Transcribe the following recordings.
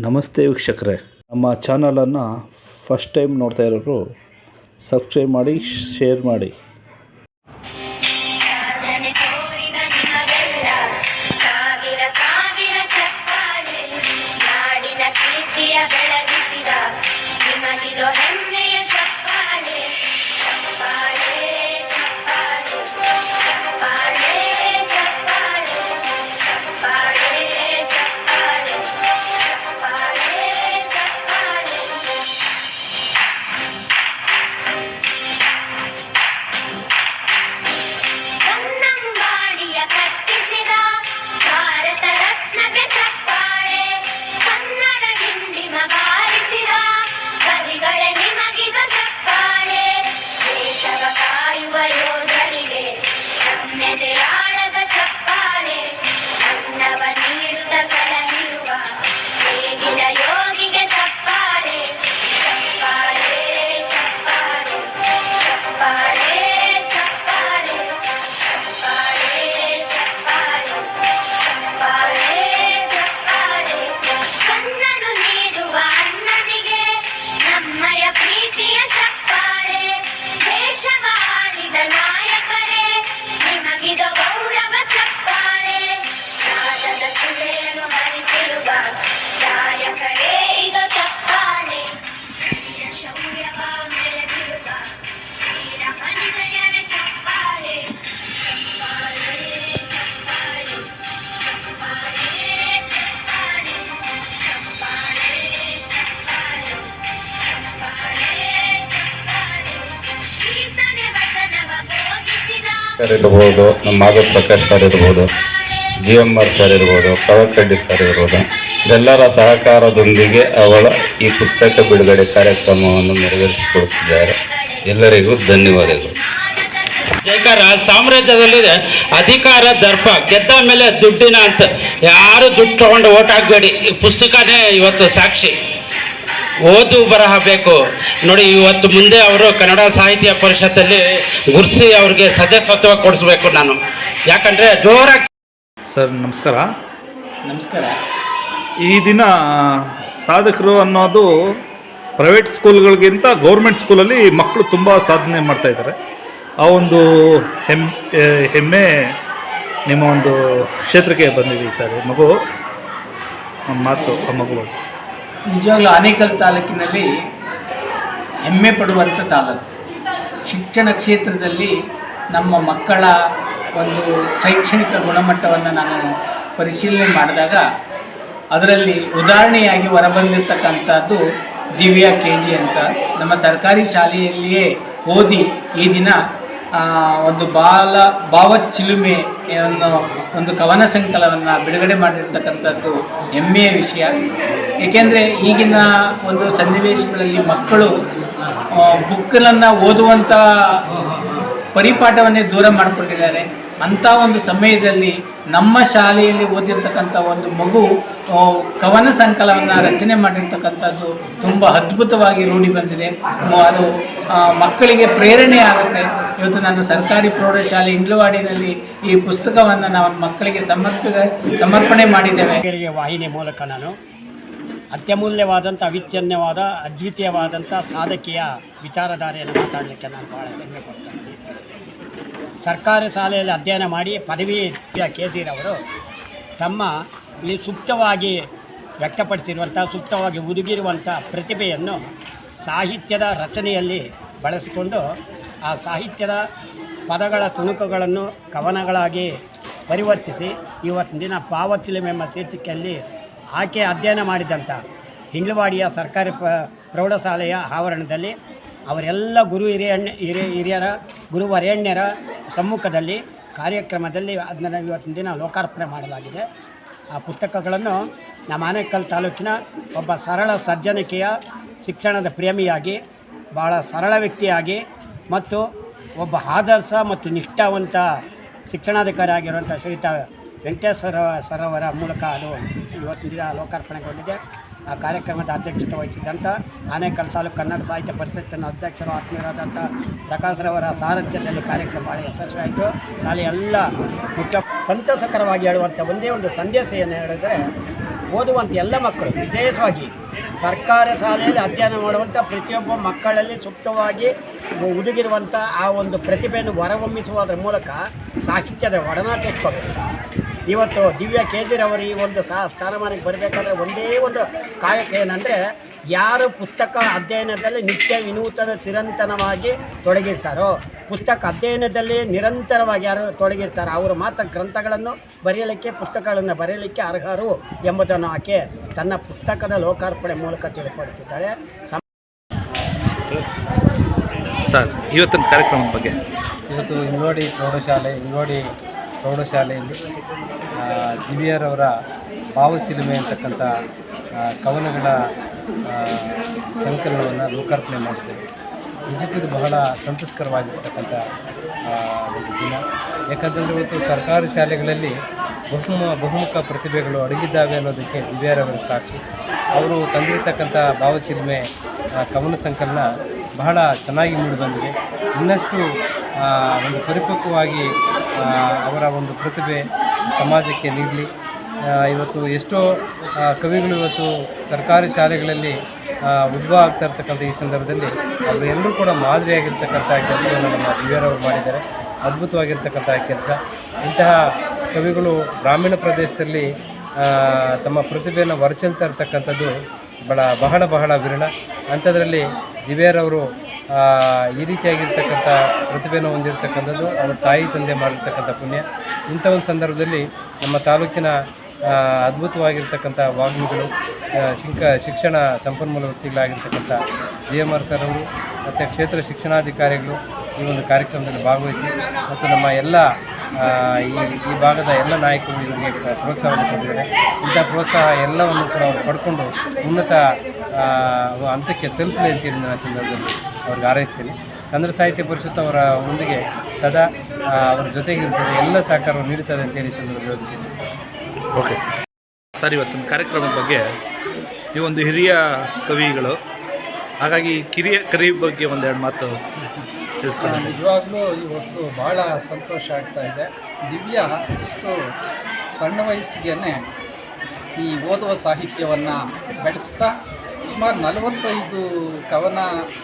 ನಮಸ್ತೆ ವೀಕ್ಷಕರೇ, ನಮ್ಮ ಚಾನಲನ್ನು ಫಸ್ಟ್ ಟೈಮ್ ನೋಡ್ತಾ ಇರೋರು ಸಬ್ಸ್ಕ್ರೈಬ್ ಮಾಡಿ, ಶೇರ್ ಮಾಡಿ. ಸರ್ ಇರ್ಬೋದು, ನಮ್ಮ ಮಾಧವ್ ಪ್ರಕಾಶ್ ಸರ್ ಇರ್ಬೋದು, GMR ಸರ್ ಇರ್ಬೋದು, ಪವರ್ ಕಡ್ಡಿ ಸರ್ ಇರ್ಬೋದು, ಎಲ್ಲರ ಸಹಕಾರದೊಂದಿಗೆ ಅವಳ ಈ ಪುಸ್ತಕ ಬಿಡುಗಡೆ ಕಾರ್ಯಕ್ರಮವನ್ನು ನೆರವೇರಿಸಿಕೊಡುತ್ತಿದ್ದಾರೆ. ಎಲ್ಲರಿಗೂ ಧನ್ಯವಾದಗಳು. ಜೈಕಾರ ಸಾಮ್ರಾಜ್ಯದಲ್ಲಿದೆ ಅಧಿಕಾರ ದರ್ಪ, ಗೆದ್ದ ಮೇಲೆ ದುಡ್ಡಿನ ಅಂತ. ಯಾರು ದುಡ್ಡು ತಗೊಂಡು ಓಟ್ ಹಾಕಬೇಡಿ. ಈ ಪುಸ್ತಕನೇ ಇವತ್ತು ಸಾಕ್ಷಿ. ಓದು ಬರಹ ಬೇಕು ನೋಡಿ. ಇವತ್ತು ಮುಂದೆ ಅವರು ಕನ್ನಡ ಸಾಹಿತ್ಯ ಪರಿಷತ್ತಲ್ಲಿ ಗುರುಸಿ ಅವ್ರಿಗೆ ಸದಸ್ಯತ್ವ ಕೊಡಿಸ್ಬೇಕು ನಾನು. ಯಾಕಂದರೆ ಜೋರಾಗಿ. ಸರ್ ನಮಸ್ಕಾರ. ನಮಸ್ಕಾರ. ಈ ದಿನ ಸಾಧಕರು ಅನ್ನೋದು ಪ್ರೈವೇಟ್ ಸ್ಕೂಲ್ಗಳಿಗಿಂತ ಗೌರ್ಮೆಂಟ್ ಸ್ಕೂಲಲ್ಲಿ ಮಕ್ಕಳು ತುಂಬ ಸಾಧನೆ ಮಾಡ್ತಾಯಿದ್ದಾರೆ. ಆ ಒಂದು ಹೆಮ್ಮೆ ನಿಮ್ಮ ಒಂದು ಕ್ಷೇತ್ರಕ್ಕೆ ಬಂದಿದೆ ಸರ್. ಮಗು ಮಾತು ಆ ಮಗು ನಿಜವಾಗ್ಲೂ ಆನೇಕಲ್ ತಾಲೂಕಿನಲ್ಲಿ ಹೆಮ್ಮೆ ಪಡುವಂಥ ತಾಲೂಕು. ಶಿಕ್ಷಣ ಕ್ಷೇತ್ರದಲ್ಲಿ ನಮ್ಮ ಮಕ್ಕಳ ಒಂದು ಶೈಕ್ಷಣಿಕ ಗುಣಮಟ್ಟವನ್ನು ನಾನು ಪರಿಶೀಲನೆ ಮಾಡಿದಾಗ ಅದರಲ್ಲಿ ಉದಾಹರಣೆಯಾಗಿ ಹೊರಬಂದಿರ್ತಕ್ಕಂಥದ್ದು ದಿವ್ಯಾ KG ಅಂತ ನಮ್ಮ ಸರ್ಕಾರಿ ಶಾಲೆಯಲ್ಲಿಯೇ ಓದಿ ಈ ದಿನ ಒಂದು ಭಾವಚಿಲುಮೆ ಅನ್ನೋ ಒಂದು ಕವನ ಸಂಕಲನವನ್ನು ಬಿಡುಗಡೆ ಮಾಡಿರ್ತಕ್ಕಂಥದ್ದು ಹೆಮ್ಮೆಯ ವಿಷಯ. ಏಕೆಂದರೆ ಈಗಿನ ಒಂದು ಸನ್ನಿವೇಶಗಳಲ್ಲಿ ಮಕ್ಕಳು ಬುಕ್ಕನ್ನು ಓದುವಂಥ ಪರಿಪಾಠವನ್ನೇ ದೂರ ಮಾಡಿಕೊಂಡಿದ್ದಾರೆ. ಅಂಥ ಒಂದು ಸಮಯದಲ್ಲಿ ನಮ್ಮ ಶಾಲೆಯಲ್ಲಿ ಓದಿರ್ತಕ್ಕಂಥ ಒಂದು ಮಗು ಕವನ ಸಂಕಲನವನ್ನು ರಚನೆ ಮಾಡಿರ್ತಕ್ಕಂಥದ್ದು ತುಂಬ ಅದ್ಭುತವಾಗಿ ರೂಢಿ ಬಂದಿದೆ. ಅದು ಮಕ್ಕಳಿಗೆ ಪ್ರೇರಣೆ ಆಗುತ್ತೆ. ಇವತ್ತು ನಾನು ಸರ್ಕಾರಿ ಪ್ರೌಢಶಾಲೆ ಇಂಡ್ಲವಾಡಿನಲ್ಲಿ ಈ ಪುಸ್ತಕವನ್ನು ನಾವು ಮಕ್ಕಳಿಗೆ ಸಮರ್ಪಣೆ ಮಾಡಿದ್ದೇವೆ. ವಾಹಿನಿ ಮೂಲಕ ನಾನು ಅತ್ಯಮೂಲ್ಯವಾದಂಥ ಅವಿಚ್ಛಿನ್ನವಾದ ಅದ್ವಿತೀಯವಾದಂಥ ಸಾಧಕೀಯ ವಿಚಾರಧಾರೆಯನ್ನು ಮಾತಾಡಲಿಕ್ಕೆ ನಾನು ಭಾಳ ಹೆಮ್ಮೆ ಪಡ್ತೀನಿ. ಸರ್ಕಾರಿ ಶಾಲೆಯಲ್ಲಿ ಅಧ್ಯಯನ ಮಾಡಿ ಪದವಿ KG ರವರು ತಮ್ಮ ಇಲ್ಲಿ ಸೂಕ್ತವಾಗಿ ವ್ಯಕ್ತಪಡಿಸಿರುವಂಥ, ಸೂಕ್ತವಾಗಿ ಹುದುಗಿರುವಂಥ ಪ್ರತಿಭೆಯನ್ನು ಸಾಹಿತ್ಯದ ರಚನೆಯಲ್ಲಿ ಬಳಸಿಕೊಂಡು ಆ ಸಾಹಿತ್ಯದ ಪದಗಳ ತುಣುಕುಗಳನ್ನು ಕವನಗಳಾಗಿ ಪರಿವರ್ತಿಸಿ ಇವತ್ತಿನ ದಿನ ಭಾವಚಿಲುಮೆ ಎಂಬ ಶೀರ್ಷಿಕೆಯಲ್ಲಿ ಆಕೆ ಅಧ್ಯಯನ ಮಾಡಿದಂಥ ಹಿಂಡ್ಲವಾಡಿಯ ಸರ್ಕಾರಿ ಪ್ರೌಢಶಾಲೆಯ ಆವರಣದಲ್ಲಿ ಅವರೆಲ್ಲ ಹಿರಿಯರ ಗುರುವರೇಣ್ಯರ ಸಮ್ಮುಖದಲ್ಲಿ ಕಾರ್ಯಕ್ರಮದಲ್ಲಿ ಅದನ್ನು ಇವತ್ತಿನ ದಿನ ಲೋಕಾರ್ಪಣೆ ಮಾಡಲಾಗಿದೆ. ಆ ಪುಸ್ತಕಗಳನ್ನು ನಮ್ಮ ಆನೇಕಲ್ ತಾಲೂಕಿನ ಒಬ್ಬ ಸರಳ ಸಜ್ಜನಿಕೆಯ ಶಿಕ್ಷಣದ ಪ್ರೇಮಿಯಾಗಿ, ಭಾಳ ಸರಳ ವ್ಯಕ್ತಿಯಾಗಿ ಮತ್ತು ಒಬ್ಬ ಆದರ್ಶ ಮತ್ತು ನಿಷ್ಠಾವಂತ ಶಿಕ್ಷಣಾಧಿಕಾರಿ ಆಗಿರುವಂಥ ಶ್ರೀಯುತ ವೆಂಕಟೇಶ್ವರ ಸರ್ ಅವರ ಮೂಲಕ ಅದು ಇವತ್ತಿನ ದಿನ ಲೋಕಾರ್ಪಣೆಗೊಂಡಿದೆ. ಆ ಕಾರ್ಯಕ್ರಮದ ಅಧ್ಯಕ್ಷತೆ ವಹಿಸಿದ್ದಂಥ ಆನೇಕಲ್ ತಾಲೂಕು ಕನ್ನಡ ಸಾಹಿತ್ಯ ಪರಿಷತ್ತಿನ ಅಧ್ಯಕ್ಷರು ಆತ್ಮೀಯರಾದಂಥ ಪ್ರಕಾಶ್ರವರ ಸಾರಥ್ಯದಲ್ಲಿ ಕಾರ್ಯಕ್ರಮ ಭಾಳ ಯಶಸ್ವಿಯಾಯಿತು. ಶಾಲೆ ಎಲ್ಲ ಮುಖ್ಯ ಸಂತಸಕರವಾಗಿ ಹೇಳುವಂಥ ಒಂದೇ ಒಂದು ಸಂದೇಶ ಏನು ಹೇಳಿದರೆ, ಓದುವಂಥ ಎಲ್ಲ ಮಕ್ಕಳು, ವಿಶೇಷವಾಗಿ ಸರ್ಕಾರಿ ಶಾಲೆಯಲ್ಲಿ ಅಧ್ಯಯನ ಮಾಡುವಂಥ ಪ್ರತಿಯೊಬ್ಬ ಮಕ್ಕಳಲ್ಲಿ ಸೂಕ್ತವಾಗಿ ಹುದುಗಿರುವಂಥ ಆ ಒಂದು ಪ್ರತಿಭೆಯನ್ನು ಹೊರಹೊಮ್ಮಿಸುವುದರ ಮೂಲಕ ಸಾಹಿತ್ಯದ ಒಡನಾಟ ಇಟ್ಕೋಬೇಕು. ಇವತ್ತು ದಿವ್ಯಾ ಕೇಜಿರವರು ಈ ಒಂದು ಸ್ಥಾನಮಾನಕ್ಕೆ ಬರಬೇಕಾದ್ರೆ ಒಂದೇ ಒಂದು ಕಾಯಕ ಏನಂದರೆ, ಯಾರು ಪುಸ್ತಕ ಅಧ್ಯಯನದಲ್ಲಿ ನಿತ್ಯ ವಿನೂತನ ಚಿರಂತನವಾಗಿ ತೊಡಗಿರ್ತಾರೋ, ಪುಸ್ತಕ ಅಧ್ಯಯನದಲ್ಲಿ ನಿರಂತರವಾಗಿ ಯಾರು ತೊಡಗಿರ್ತಾರೋ ಅವರು ಮಾತ್ರ ಗ್ರಂಥಗಳನ್ನು ಬರೆಯಲಿಕ್ಕೆ, ಪುಸ್ತಕಗಳನ್ನು ಬರೆಯಲಿಕ್ಕೆ ಅರ್ಹರು ಎಂಬುದನ್ನು ಆಕೆ ತನ್ನ ಪುಸ್ತಕದ ಲೋಕಾರ್ಪಣೆ ಮೂಲಕ ತಿಳಿಪಡುತ್ತಿದ್ದಾಳೆ. ಸರ್, ಇವತ್ತಿನ ಕಾರ್ಯಕ್ರಮದ ಬಗ್ಗೆ ಇವತ್ತು ಇಂಗೋಡಿ ಪ್ರೌಢಶಾಲೆಯಲ್ಲಿ ದಿವ್ಯರವರ ಭಾವಚಿಲುಮೆ ಅಂತಕ್ಕಂಥ ಕವನಗಳ ಸಂಕಲನವನ್ನು ಲೋಕಾರ್ಪಣೆ ಮಾಡಿದ್ದೇವೆ. ನಿಜಕ್ಕೂ ಬಹಳ ಸಂತೋಷಕರವಾಗಿರ್ತಕ್ಕಂಥ ಒಂದು ದಿನ. ಯಾಕಂತಂದರೆ ಇವತ್ತು ಸರ್ಕಾರಿ ಶಾಲೆಗಳಲ್ಲಿ ಬಹುಮುಖ ಪ್ರತಿಭೆಗಳು ಅಡಗಿದ್ದಾವೆ ಅನ್ನೋದಕ್ಕೆ ದಿವ್ಯರವರ ಸಾಕ್ಷಿ. ಅವರು ತಂದಿರತಕ್ಕಂಥ ಭಾವಚಿಲುಮೆ ಕವನ ಸಂಕಲನ ಬಹಳ ಚೆನ್ನಾಗಿ ಮೂಡಿಬಂದಿದೆ. ಇನ್ನಷ್ಟು ಒಂದು ಪರಿಪಕ್ವವಾಗಿ ಅವರ ಒಂದು ಪ್ರತಿಭೆ ಸಮಾಜಕ್ಕೆ ನೀಡಲಿ. ಇವತ್ತು ಎಷ್ಟೋ ಕವಿಗಳು ಇವತ್ತು ಸರ್ಕಾರಿ ಶಾಲೆಗಳಲ್ಲಿ ಉದ್ಭವ ಆಗ್ತಾ ಇರ್ತಕ್ಕಂಥ ಈ ಸಂದರ್ಭದಲ್ಲಿ ಅವರು ಎಲ್ಲರೂ ಕೂಡ ಮಾದರಿಯಾಗಿರ್ತಕ್ಕಂಥ ಕೆಲಸವನ್ನು ನಮ್ಮ ದಿವ್ಯರವರು ಮಾಡಿದ್ದಾರೆ. ಅದ್ಭುತವಾಗಿರ್ತಕ್ಕಂಥ ಕೆಲಸ. ಇಂತಹ ಕವಿಗಳು ಗ್ರಾಮೀಣ ಪ್ರದೇಶದಲ್ಲಿ ತಮ್ಮ ಪ್ರತಿಭೆಯನ್ನು ಹೊರಚೆಲ್ತಾ ಇರ್ತಕ್ಕಂಥದ್ದು ಬಹಳ ವಿರಳ. ಅಂಥದ್ರಲ್ಲಿ ದಿವ್ಯರವರು ಈ ರೀತಿಯಾಗಿರ್ತಕ್ಕಂಥ ಪ್ರತಿಭೆಯನ್ನು ಹೊಂದಿರತಕ್ಕಂಥದ್ದು ಅವರ ತಾಯಿ ತಂದೆ ಮಾಡಿರ್ತಕ್ಕಂಥ ಪುಣ್ಯ. ಇಂಥ ಒಂದು ಸಂದರ್ಭದಲ್ಲಿ ನಮ್ಮ ತಾಲೂಕಿನ ಅದ್ಭುತವಾಗಿರ್ತಕ್ಕಂಥ ವಾಗ್ಮಿಗಳು, ಶಿಕ್ಷಣ ಸಂಪನ್ಮೂಲ ವ್ಯಕ್ತಿಗಳಾಗಿರ್ತಕ್ಕಂಥ GMR ಸರ್ ಅವರು ಮತ್ತು ಕ್ಷೇತ್ರ ಶಿಕ್ಷಣಾಧಿಕಾರಿಗಳು ಈ ಒಂದು ಕಾರ್ಯಕ್ರಮದಲ್ಲಿ ಭಾಗವಹಿಸಿ ಮತ್ತು ನಮ್ಮ ಎಲ್ಲ ಈ ಭಾಗದ ಎಲ್ಲ ನಾಯಕರು ಇವರಿಗೆ ಪ್ರೋತ್ಸಾಹವನ್ನು ಕೊಟ್ಟಿದ್ದಾರೆ. ಇಂಥ ಪ್ರೋತ್ಸಾಹ ಎಲ್ಲವನ್ನು ಕೂಡ ಅವರು ಪಡ್ಕೊಂಡು ಉನ್ನತ ಹಂತಕ್ಕೆ ತಲುಪಲಿ ಅಂತೇಳಿ ನನ್ನ ಸಂದರ್ಭದಲ್ಲಿ ಅವ್ರಿಗೆ ಹಾರೈಸ್ತೀನಿ. ಕನ್ನಡ ಸಾಹಿತ್ಯ ಪರಿಷತ್ ಅವರ ಒಂದಿಗೆ ಸದಾ ಅವರ ಜೊತೆಗಿರ್ತದೆ, ಎಲ್ಲ ಸಹಕಾರವನ್ನು ನೀಡುತ್ತದೆ ಅಂತೇಳಿ ಸಂದರ್ಭದಲ್ಲಿ ಇಚ್ಛಿಸ್ತಾರೆ. ಓಕೆ ಸರ್, ಇವತ್ತಿನ ಕಾರ್ಯಕ್ರಮದ ಬಗ್ಗೆ ಈ ಒಂದು ಹಿರಿಯ ಕವಿಗಳು, ಹಾಗಾಗಿ ಕಿರಿಯ ಕವಿ ಬಗ್ಗೆ ಒಂದೆರಡು ಮಾತು ತಿಳಿಸ್ಕೊಂಡು. ನಿಜವಾಗ್ಲೂ ಇವತ್ತು ಭಾಳ ಸಂತೋಷ ಆಗ್ತಾ ಇದೆ. ದಿವ್ಯಾ ಇಷ್ಟು ಸಣ್ಣ ವಯಸ್ಸಿಗೆ ಈ ಓದುವ ಸಾಹಿತ್ಯವನ್ನು ಬೆಳೆಸ್ತಾ ಸುಮಾರು 45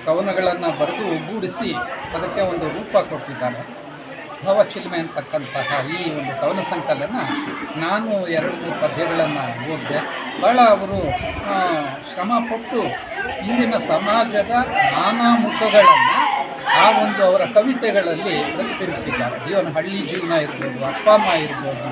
ಕವನಗಳನ್ನು ಬರೆದು ಒಗ್ಗೂಡಿಸಿ ಅದಕ್ಕೆ ಒಂದು ರೂಪ ಕೊಟ್ಟಿದ್ದಾರೆ. ಭಾವಚಿಲುಮೆ ಅಂತಕ್ಕಂತಹ ಈ ಒಂದು ಕವನ ಸಂಕಲನ ನಾನು 2-3 ಪದ್ಯಗಳನ್ನು ಓದಿದೆ. ಭಾಳ ಅವರು ಶ್ರಮಪಟ್ಟು ಇಂದಿನ ಸಮಾಜದ ನಾನಾ ಮುಖಗಳನ್ನು ಆ ಒಂದು ಅವರ ಕವಿತೆಗಳಲ್ಲಿ ಪ್ರತಿಬಿಂಬಿಸಿದ್ದಾರೆ. ಇವನು ಹಳ್ಳಿ ಜೀವನ ಇರ್ಬೋದು, ಅಪ್ಪ ಅಮ್ಮ ಇರ್ಬೋದು,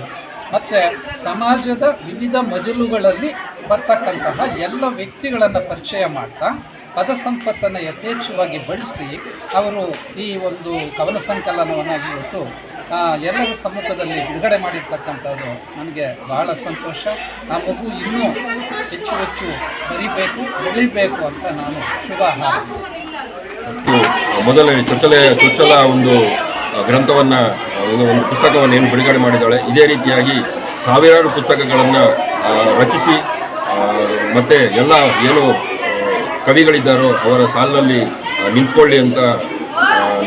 ಮತ್ತು ಸಮಾಜದ ವಿವಿಧ ಮಜಲುಗಳಲ್ಲಿ ಬರ್ತಕ್ಕಂತಹ ಎಲ್ಲ ವ್ಯಕ್ತಿಗಳನ್ನು ಪರಿಚಯ ಮಾಡ್ತಾ ಪದ ಸಂಪತ್ತನ್ನು ಯಥೇಚ್ಛವಾಗಿ ಬಳಸಿ ಅವರು ಈ ಒಂದು ಕವನ ಸಂಕಲನವನ್ನು ಇವತ್ತು ಎಲ್ಲರ ಸಮ್ಮುಖದಲ್ಲಿ ಬಿಡುಗಡೆ ಮಾಡಿರ್ತಕ್ಕಂಥದ್ದು ನನಗೆ ಬಹಳ ಸಂತೋಷ. ಆ ಮಗು ಇನ್ನೂ ಹೆಚ್ಚು ಬರೀಬೇಕು, ಬೆಳಿಬೇಕು ಅಂತ ನಾನು ಶುಭ ಹಾರೈಸ್ತೀನಿ. ಮೊದಲನೇ ಚೊಚ್ಚಲ ಒಂದು ಗ್ರಂಥವನ್ನು, ಒಂದು ಪುಸ್ತಕವನ್ನು ಏನು ಬಿಡುಗಡೆ ಮಾಡಿದ್ದಾಳೆ, ಇದೇ ರೀತಿಯಾಗಿ ಸಾವಿರಾರು ಪುಸ್ತಕಗಳನ್ನು ರಚಿಸಿ ಮತ್ತು ಎಲ್ಲ ಏನು ಕವಿಗಳಿದ್ದಾರೋ ಅವರ ಸಾಲಿನಲ್ಲಿ ನಿಂತ್ಕೊಳ್ಳಿ ಅಂತ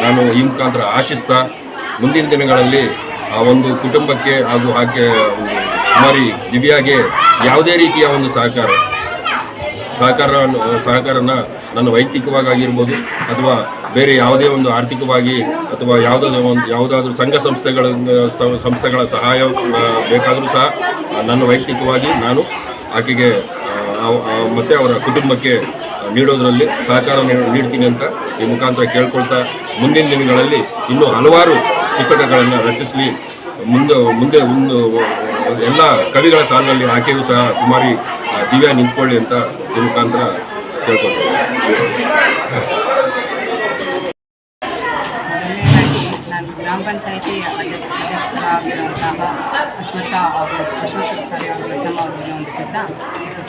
ನಾನು ಈ ಮುಖಾಂತರ ಆಶಿಸ್ತಾ, ಮುಂದಿನ ದಿನಗಳಲ್ಲಿ ಆ ಒಂದು ಕುಟುಂಬಕ್ಕೆ ಹಾಗೂ ಆಕೆ ಕುಮಾರಿ ದಿವ್ಯಾಗೆ ಯಾವುದೇ ರೀತಿಯ ಒಂದು ಸಹಕಾರನ ನನ್ನ ವೈಯಕ್ತಿಕವಾಗಿರ್ಬೋದು ಅಥವಾ ಬೇರೆ ಯಾವುದೇ ಒಂದು ಆರ್ಥಿಕವಾಗಿ ಅಥವಾ ಯಾವುದಾದ್ರೂ ಸಂಸ್ಥೆಗಳ ಸಹಾಯ ಬೇಕಾದರೂ ಸಹ ನನ್ನ ವೈಯಕ್ತಿಕವಾಗಿ ನಾನು ಆಕೆಗೆ ಮತ್ತು ಅವರ ಕುಟುಂಬಕ್ಕೆ ನೀಡೋದರಲ್ಲಿ ಸಹಕಾರ ನೀಡ್ತೀನಿ ಅಂತ ಈ ಮುಖಾಂತರ ಕೇಳ್ಕೊಳ್ತಾ, ಮುಂದಿನ ದಿನಗಳಲ್ಲಿ ಇನ್ನೂ ಹಲವಾರು ಪುಸ್ತಕಗಳನ್ನು ರಚಿಸಲಿ, ಮುಂದೆ ಎಲ್ಲ ಕವಿಗಳ ಸಾಲಿನಲ್ಲಿ ಆಕೆಯೂ ಸಹ ಕುಮಾರಿ ದಿವ್ಯಾ ನಿಂತ್ಕೊಳ್ಳಿ ಅಂತ ಈ ಮುಖಾಂತರ ಕೇಳ್ಕೊಳ್ತೀನಿ. ನಾನು ಗ್ರಾಮ ಪಂಚಾಯಿತಿ ಅಧ್ಯಕ್ಷರಾಗಿರುವಂತಹ ಅಶ್ವತ್ಥ ಸರ್ ಅವರಿಗೆ ವಂದಿಸುತ್ತಾ,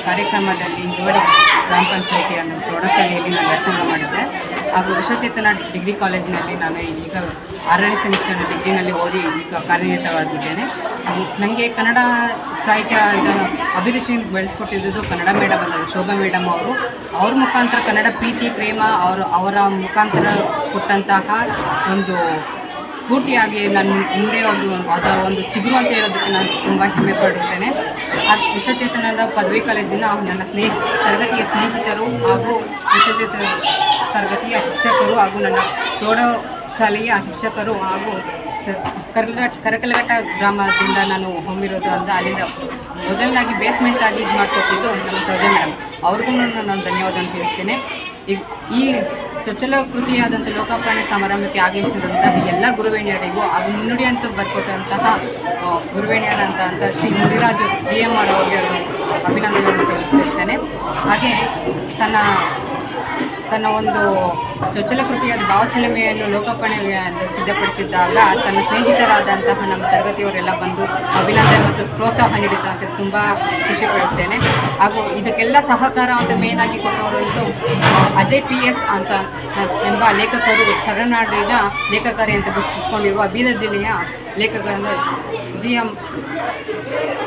ಕಾರ್ಯಕ್ರಮದಲ್ಲಿ ನೋಡಿ ಗ್ರಾಮ ಪಂಚಾಯಿತಿಯ ಒಂದು ಪ್ರೌಢಶಾಲೆಯಲ್ಲಿ ನಾನು ವ್ಯಾಸಂಗ ಮಾಡಿದ್ದೆ. ಹಾಗೂ ವಿಶ್ವಚೇತನ ಡಿಗ್ರಿ ಕಾಲೇಜಿನಲ್ಲಿ ನಾನು ಈಗ 6ನೇ ಸೆಮಿಸ್ಟರ್ ಡಿಗ್ರಿನಲ್ಲಿ ಓದಿ ಈಗ ಕಾರ್ಯನಿರತವಾಗಿದ್ದೇನೆ. ಹಾಗೂ ನನಗೆ ಕನ್ನಡ ಸಾಹಿತ್ಯದ ಅಭಿರುಚಿ ಬೆಳೆಸ್ಕೊಟ್ಟಿದ್ದು ಕನ್ನಡ ಮೇಡಮ್ ಬಂದದ್ದು ಶೋಭಾ ಮೇಡಮ್ ಅವರು. ಅವ್ರ ಮುಖಾಂತರ ಕನ್ನಡ ಪ್ರೀತಿ ಪ್ರೇಮ ಅವರ ಮುಖಾಂತರ ಕೊಟ್ಟಂತಹ ಒಂದು ಸ್ಫೂರ್ತಿಯಾಗಿ ನಾನು ಮುಂದೆ ಅದರ ಒಂದು ಚಿಗುರು ಅಂತ ಹೇಳೋದಕ್ಕೆ ನಾನು ತುಂಬ ಹೆಮ್ಮೆ ಪಡುತ್ತೇನೆ. ಆ ವಿಶ್ವಚೇತನದ ಪದವಿ ಕಾಲೇಜಿನ ನನ್ನ ತರಗತಿಯ ಸ್ನೇಹಿತರು ಹಾಗೂ ವಿಶ್ವಚೇತನ ತರಗತಿಯ ಶಿಕ್ಷಕರು ಹಾಗೂ ನನ್ನ ಪ್ರೌಢಶಾಲೆಯ ಶಿಕ್ಷಕರು ಹಾಗೂ ಕರಕಲಘಟ್ಟ ಗ್ರಾಮದಿಂದ ನಾನು ಹೊಮ್ಮಿರೋದು ಅಂತ ಅಲ್ಲಿಂದ ಮೊದಲನಾಗಿ ಬೇಸ್ಮೆಂಟ್ ಆಗಿ ಇದು ಮಾಡ್ಕೊಟ್ಟಿದ್ದು ನಮ್ಮ ಸರ್ಜಾ ಮೇಡಮ್, ಅವ್ರಿಗೂ ನಾನು ಧನ್ಯವಾದ ತಿಳಿಸ್ತೇನೆ. ಈ ಚೊಚ್ಚಲ ಕೃತಿಯಾದಂಥ ಲೋಕಾರ್ಪಣೆ ಸಮಾರಂಭಕ್ಕೆ ಆಗಮಿಸಿದಂತಹ ಎಲ್ಲ ಗುರುವೇಣಿಯರಿಗೂ ಹಾಗೂ ಮುನ್ನುಡಿ ಅಂತ ಬರ್ಕೊಟ್ಟಂತಹ ಗುರುವೇಣಿಯರಂತ ಶ್ರೀ ಮುನಿರಾಜು GMR ಅವರಿಗೆ ಅಭಿನಂದನೆಗಳನ್ನು ತಿಳಿಸುತ್ತೇನೆ. ಹಾಗೆ ತನ್ನ ಒಂದು ಚೊಚ್ಚಲ ಕೃತಿಯಾದ ಭಾವಚಿಲುಮೆಯನ್ನು ಲೋಕಾರ್ಪಣೆಗೆ ಸಿದ್ಧಪಡಿಸಿದ್ದಾಗ ತನ್ನ ಸ್ನೇಹಿತರಾದಂತಹ ನಮ್ಮ ತರಗತಿಯವರೆಲ್ಲ ಬಂದು ಅಭಿನಂದನೆ ಮತ್ತು ಪ್ರೋತ್ಸಾಹ ನೀಡಿದಂತೆ ತುಂಬ ಖುಷಿ ಪಡುತ್ತೇನೆ. ಹಾಗೂ ಇದಕ್ಕೆಲ್ಲ ಸಹಕಾರ ಅಂತ ಮೇನಾಗಿ ಕೊಟ್ಟವರಂತೂ ಅಜಯ್ PS ಅಂತ ಎಂಬ ಲೇಖಕರು ಶರಣಾಡಿನ ಲೇಖಕರೇ ಅಂತ ಗುರುತಿಸಿಕೊಂಡಿರುವ ಬೀದರ್ ಜಿಲ್ಲೆಯ ಲೇಖಕರಾದ GM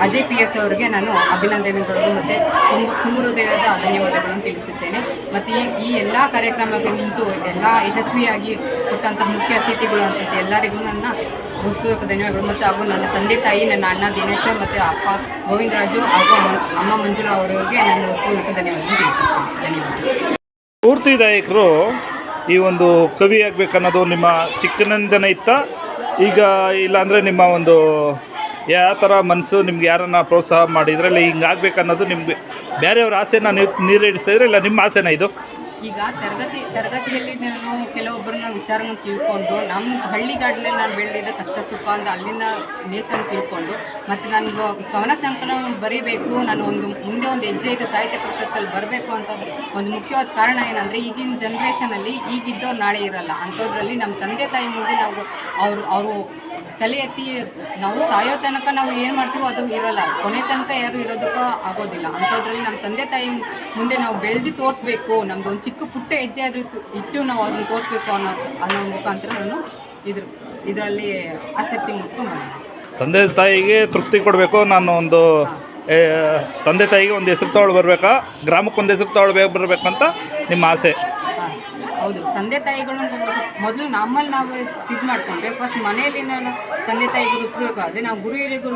ಅಜಯ್ PS ಅವರಿಗೆ ನಾನು ಅಭಿನಂದನೆಗಳು ಮತ್ತು ತುಂಬ ಹೃದಯದ ಧನ್ಯವಾದಗಳನ್ನು ತಿಳಿಸುತ್ತೇನೆ. ಮತ್ತು ಈ ಎಲ್ಲ ಕಾರ್ಯಕ್ರಮಕ್ಕೆ ನಿಂತು ಎಲ್ಲ ಯಶಸ್ವಿಯಾಗಿ ಕೊಟ್ಟಂತಹ ಮುಖ್ಯ ಅತಿಥಿಗಳು ಅಂತ ಎಲ್ಲರಿಗೂ ನನ್ನ ಹೃತ್ಪೂರ್ವಕ ಧನ್ಯವಾದಗಳು. ಮತ್ತು ಹಾಗೂ ನನ್ನ ತಂದೆ ತಾಯಿ, ನನ್ನ ಅಣ್ಣ ದಿನೇಶ ಮತ್ತು ಅಪ್ಪ ಗೋವಿಂದರಾಜು ಹಾಗೂ ಅಮ್ಮ ಮಂಜುಳಾ ಅವರಿಗೆ ನಾನು ಹೃತ್ಪೂರ್ವಕ ಧನ್ಯವಾದಗಳನ್ನು ತಿಳಿಸುತ್ತೇನೆ. ಧನ್ಯವಾದಗಳು. ಸ್ಫೂರ್ತಿದಾಯಕರು ಈ ಒಂದು ಕವಿ ಆಗಬೇಕನ್ನೋದು ನಿಮ್ಮ ಚಿಕ್ಕನಿಂದನೇ ಇತ್ತ? ಈಗ ಇಲ್ಲಾಂದರೆ ನಿಮ್ಮ ಒಂದು ಯಾವ ಥರ ಮನಸ್ಸು ನಿಮ್ಗೆ ಯಾರನ್ನ ಪ್ರೋತ್ಸಾಹ ಮಾಡಿದ್ರಲ್ಲಿ ಹಿಂಗೆ ಆಗ್ಬೇಕನ್ನೋದು ನಿಮಗೆ ಬೇರೆಯವ್ರ ಆಸೆನ ನೀರೇಳಿಸ್ತಾ ಇದ್ರೆ ಇಲ್ಲ ನಿಮ್ಮ ಆಸೆನ ಇದು? ಈಗ ತರಗತಿಯಲ್ಲಿ ನಾನು ಕೆಲವೊಬ್ಬರನ್ನ ವಿಚಾರವನ್ನು ತಿಳ್ಕೊಂಡು ನಮ್ಮ ಹಳ್ಳಿಗಾಡಲ್ಲಿ ನಾನು ಬೆಳೆದಿದ್ದ ಕಷ್ಟ ಸುಖ ಅಂತ ಅಲ್ಲಿಂದ ನೇಚರ್ನ ತಿಳ್ಕೊಂಡು ಮತ್ತು ನನಗೆ ಕವನ ಸಂಕಲನ ಬರೀಬೇಕು, ನಾನು ಮುಂದೆ ಒಂದು ಹೆಜ್ಜೆ ಇದೆ ಸಾಹಿತ್ಯ ಪರಿಷತ್ತಲ್ಲಿ ಬರಬೇಕು ಅಂತ ಒಂದು ಮುಖ್ಯವಾದ ಕಾರಣ ಏನಂದರೆ ಈಗಿನ ಜನ್ರೇಷನಲ್ಲಿ ಈಗಿದ್ದವ್ರು ನಾಳೆ ಇರಲ್ಲ. ಅಂಥದ್ರಲ್ಲಿ ನಮ್ಮ ತಂದೆ ತಾಯಿ ಮುಂದೆ ನಾವು ಅವರು ತಲೆ ಎತ್ತಿ ನಾವು ಸಾಯೋ ತನಕ ನಾವು ಏನು ಮಾಡ್ತೀವೋ ಅದು ಇರೋಲ್ಲ, ಕೊನೆ ತನಕ ಯಾರು ಇರೋದಕ್ಕೂ ಆಗೋದಿಲ್ಲ. ಅಂಥದ್ರಲ್ಲಿ ನಮ್ಮ ತಂದೆ ತಾಯಿ ಮುಂದೆ ನಾವು ಬೆಳೆದು ತೋರಿಸ್ಬೇಕು, ನಮ್ಮದು ಒಂದು ಚಿಕ್ಕ ಪುಟ್ಟ ಹೆಜ್ಜೆ ಆದರೂ ಇಟ್ಟು ನಾವು ಅದನ್ನು ತೋರಿಸ್ಬೇಕು ಅನ್ನೋ ಮುಖಾಂತರ ನಾನು ಇದರಲ್ಲಿ ಆಸಕ್ತಿ ಮುಟ್ಕೊಂಡು ತಂದೆ ತಾಯಿಗೆ ತೃಪ್ತಿ ಕೊಡಬೇಕು, ನಾನು ಒಂದು ತಂದೆ ತಾಯಿಗೆ ಒಂದು ಹೆಸರು ತಗೊಳ್ಳಿ ಬರಬೇಕಾ, ಗ್ರಾಮಕ್ಕೆ ಒಂದು ಹೆಸರು ತಗೊಳ್ಬೇಕು ಬರಬೇಕಂತ ನಿಮ್ಮ ಆಸೆ? ಹೌದು, ತಂದೆ ತಾಯಿಗಳು ಮೊದಲು ನಮ್ಮಲ್ಲಿ ನಾವು ಇದು ಮಾಡಿಕೊಂಡ್ರೆ ಫಸ್ಟ್ ಮನೆಯಲ್ಲಿ ನಾನು ತಂದೆ ತಾಯಿಗಳು ಉಪಯೋಗ ನಾವು ಗುರು ಹಿರಿಯರಿಗೂ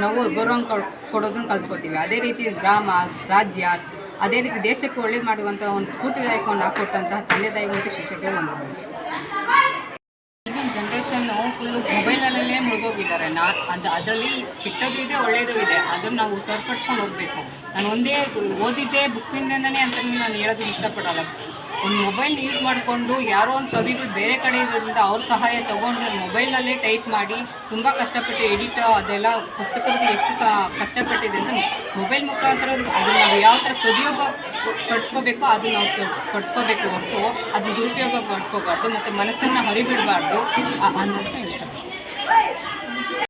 ನಾವು ಗೌರವ ಕೊಡೋದನ್ನು ಕಲ್ತ್ಕೋತೀವಿ. ಅದೇ ರೀತಿ ಗ್ರಾಮ, ರಾಜ್ಯ, ಅದೇ ರೀತಿ ದೇಶಕ್ಕೆ ಒಳ್ಳೇದು ಮಾಡುವಂಥ ಒಂದು ಸ್ಫೂರ್ತಿದಾಯಕವನ್ನು ಹಾಕೊಟ್ಟಂತಹ ತಂದೆ ತಾಯಿಗಳು ಮತ್ತು ಶಿಕ್ಷಕರು ಒಂದು ಈಗಿನ ಜನ್ರೇಷನ್ನು ಫುಲ್ಲು ಮೊಬೈಲಲ್ಲೇ ಮುಳುಗೋಗಿದ್ದಾರೆ. ಅದರಲ್ಲಿ ಕೆಟ್ಟದ್ದು ಇದೆ, ಒಳ್ಳೆಯದು ಇದೆ, ಅದನ್ನು ನಾವು ಸರಿಪಡಿಸ್ಕೊಂಡು ಹೋಗಬೇಕು. ನಾನು ಒಂದೇ ಓದಿದ್ದೆ ಬುಕ್ಕಿಂದನೇ ಅಂತ ನಾನು ಹೇಳೋದಕ್ಕೆ ಇಷ್ಟಪಡಲ್ಲ. ಒಂದು ಮೊಬೈಲ್ ಯೂಸ್ ಮಾಡಿಕೊಂಡು ಯಾರೋ ಒಂದು ಕವಿಗಳು ಬೇರೆ ಕಡೆ ಇರೋದ್ರಿಂದ ಅವ್ರ ಸಹಾಯ ತೊಗೊಂಡು ಮೊಬೈಲಲ್ಲೇ ಟೈಪ್ ಮಾಡಿ ತುಂಬ ಕಷ್ಟಪಟ್ಟು ಎಡಿಟ್ ಅದೆಲ್ಲ ಪುಸ್ತಕದ ಎಷ್ಟು ಕಷ್ಟಪಟ್ಟಿದೆ ಅಂತ ಮೊಬೈಲ್ ಮುಖಾಂತರ ಅದನ್ನು ನಾವು ಯಾವ ಥರ ಸದುಪಯೋಗ ಪಡಿಸ್ಕೋಬೇಕೋ ಅದು ನಾವು ಪಡಿಸ್ಕೋಬೇಕು ಹೊರತು ಅದನ್ನ ದುರುಪಯೋಗ ಮಾಡ್ಕೋಬಾರ್ದು ಮತ್ತು ಮನಸ್ಸನ್ನು ಹರಿಬಿಡಬಾರ್ದು ಅನ್ನೋದನ್ನ ಇಷ್ಟ.